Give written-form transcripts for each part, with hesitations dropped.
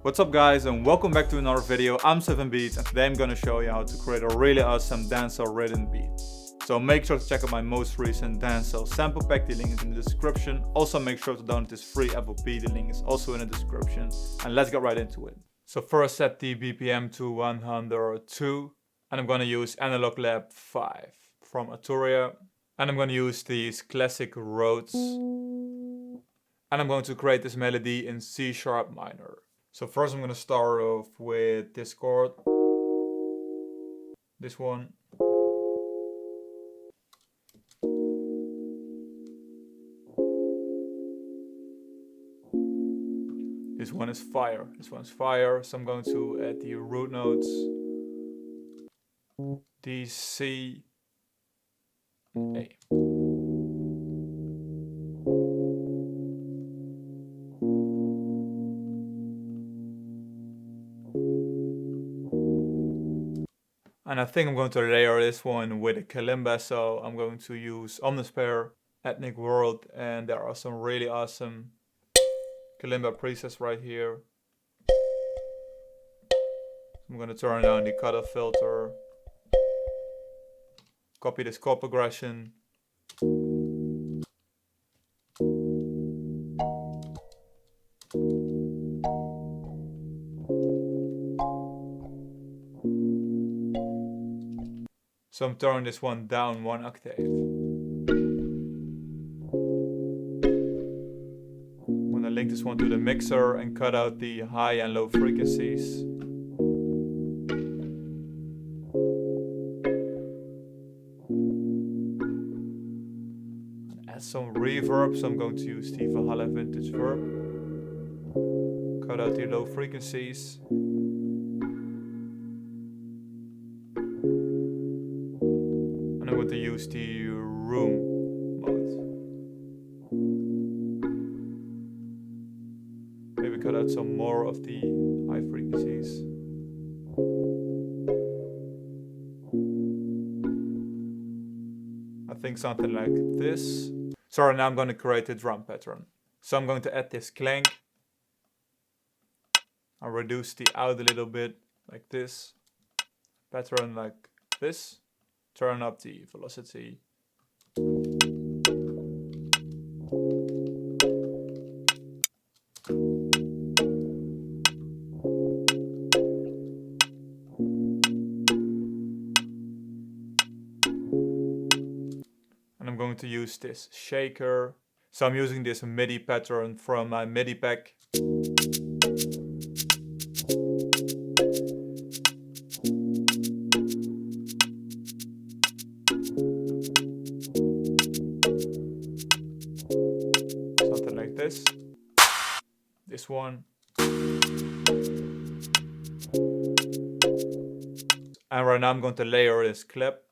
What's up guys, and welcome back to another video. I'm 7Beats and today I'm gonna show you how to create a really awesome dancehall rhythm beat. So make sure to check out my most recent dancehall sample pack, the link is in the description. Also make sure to download this free FOP, the link is also in the description. And let's get right into it. So first set the BPM to 102 and I'm gonna use Analog Lab 5 from Arturia. And I'm gonna use these classic Rhodes. And I'm going to create this melody in C# minor. So first I'm going to start off with this chord. This one. This one is fire. This one's fire. So I'm going to add the root notes. D, C, A. And I think I'm going to layer this one with a kalimba, so I'm going to use Omnisphere, Ethnic World, and there are some really awesome kalimba presets right here. I'm going to turn down the cutoff filter, copy this chord progression, so I'm turning this one down 1 octave. I'm gonna link this one to the mixer and cut out the high and low frequencies. And add some reverb, so I'm going to use the Valhalla Vintage Verb. Cut out the low frequencies. I'm going to use the room mode. Maybe cut out some more of the high frequencies. I think something like this. So now I'm going to create a drum pattern. So I'm going to add this clank. I'll reduce the out a little bit like this. Pattern like this. Turn up the velocity. And I'm going to use this shaker. So I'm using this MIDI pattern from my MIDI pack. Something like this. This one. And right now I'm going to layer this clip.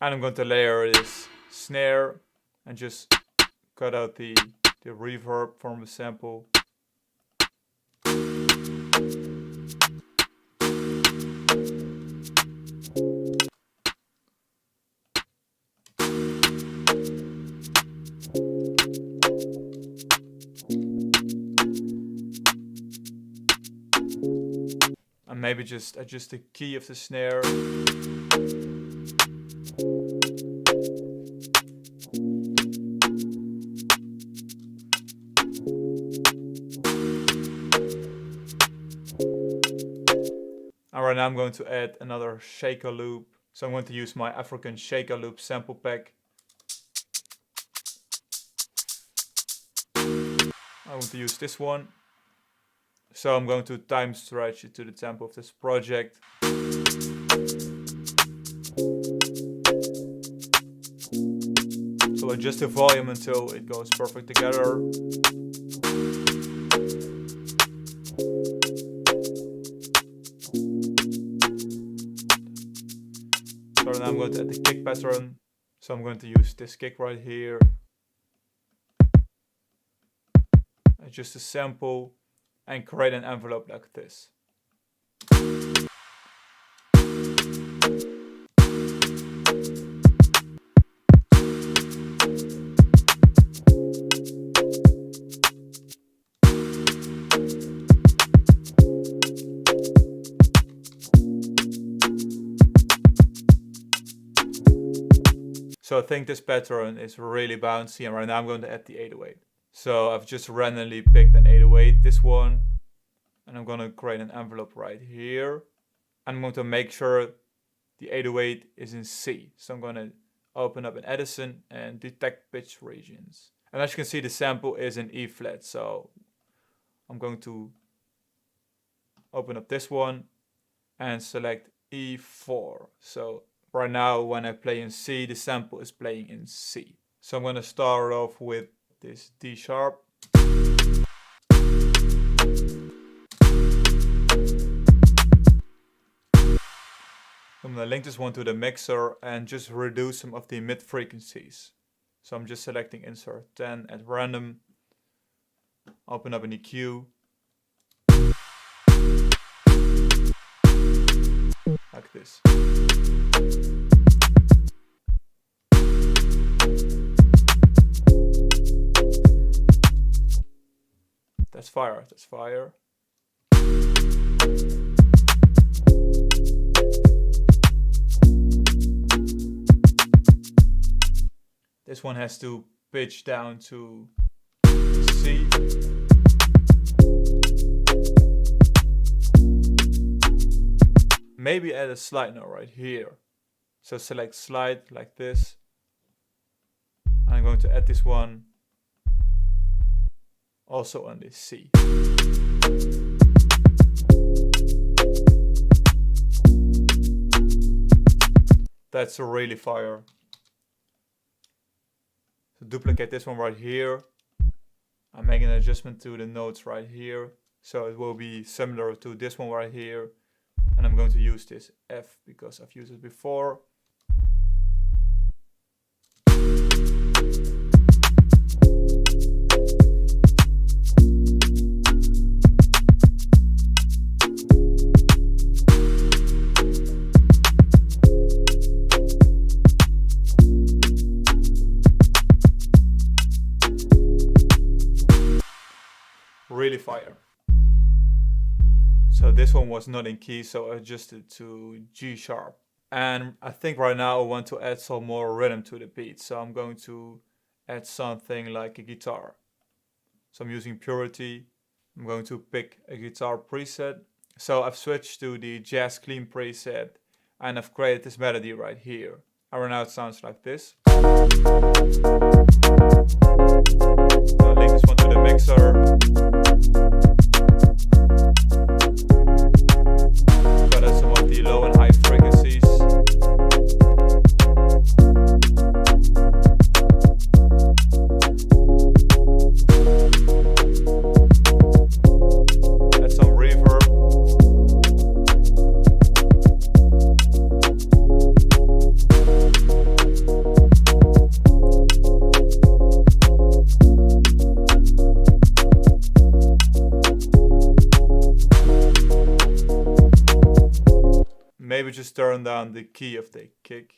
And I'm going to layer this snare and just cut out the reverb from the sample. And maybe just adjust the key of the snare. And right now I'm going to add another shaker loop. So I'm going to use my African shaker loop sample pack. I want to use this one. So I'm going to time stretch it to the tempo of this project. So adjust the volume until it goes perfect together. So now I'm going to add the kick pattern. So I'm going to use this kick right here. Adjust the sample and create an envelope like this. So I think this pattern is really bouncy, and right now I'm going to add the 808. So I've just randomly picked an 808, this one, and I'm going to create an envelope right here. I'm going to make sure the 808 is in C. So I'm going to open up an Edison and detect pitch regions. And as you can see, the sample is in E flat. So I'm going to open up this one and select E4. So right now when I play in C, the sample is playing in C. So I'm going to start off with this D sharp. I'm going to link this one to the mixer and just reduce some of the mid frequencies. So I'm just selecting insert 10 at random, open up an EQ, like this. That's fire, that's fire. This one has to pitch down to C. Maybe add a slide note right here. So select slide like this. I'm going to add this one also on this C. That's really fire. So duplicate this one right here. I'm making an adjustment to the notes right here. So it will be similar to this one right here. And I'm going to use this F because I've used it before. Really fire. So this one was not in key, so I adjusted to G sharp. And I think right now I want to add some more rhythm to the beat. So I'm going to add something like a guitar. So I'm using Purity. I'm going to pick a guitar preset. So I've switched to the Jazz Clean preset and I've created this melody right here. And right now it sounds like this. So I'll link this one to the mixer. But that's some of the low and high frequencies. Add some reverb. Maybe just turn down the key of the kick.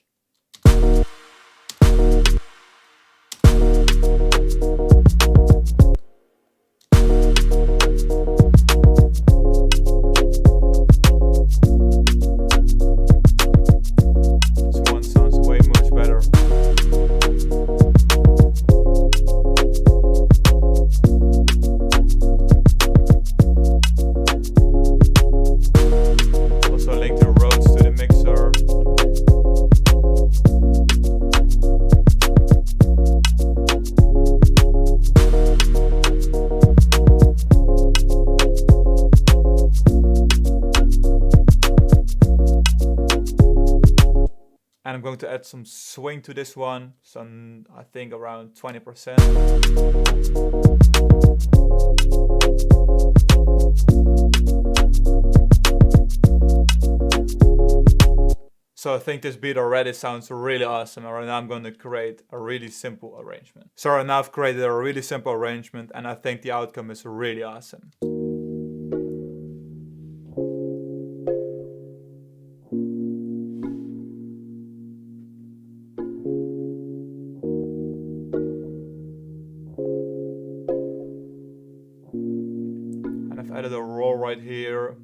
This one sounds way much better. Also link the roads to the mixer. And I'm going to add some swing to this one, some I think around 20%. So I think this beat already sounds really awesome, and right now I'm going to create a really simple arrangement. So right now I've created a really simple arrangement and I think the outcome is really awesome. And I've added a roll right here.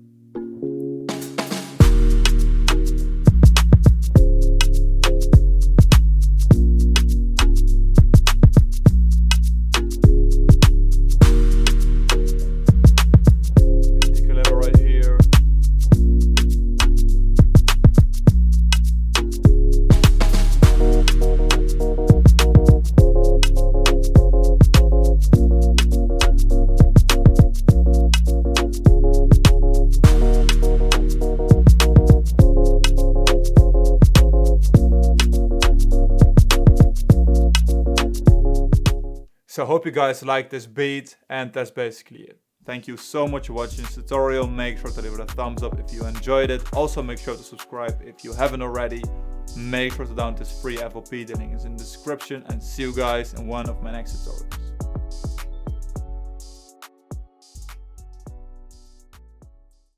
So I hope you guys like this beat, and that's basically it. Thank you so much for watching this tutorial. Make sure to leave it a thumbs up if you enjoyed it. Also make sure to subscribe if you haven't already. Make sure to download this free FLP, the link is in the description, and see you guys in one of my next tutorials.